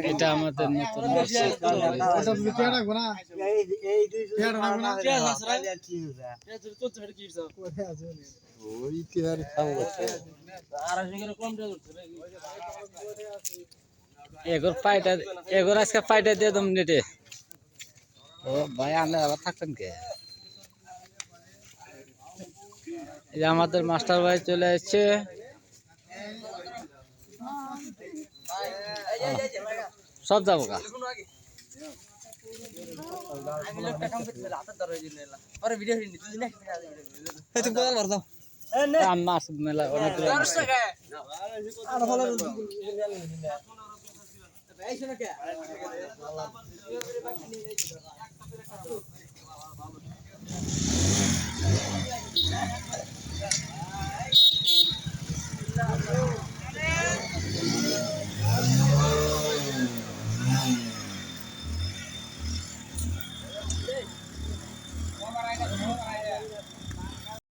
এটা আমাদের নতুন এগোর আজকে পাইটা দিয়ে দম নেটে ও ভাই আনলে আবার থাকতেন কে এই যে আমাদের মাস্টার ভাই চলে এসছে সব যাবো গা মাছ মেলা অনেকগুলো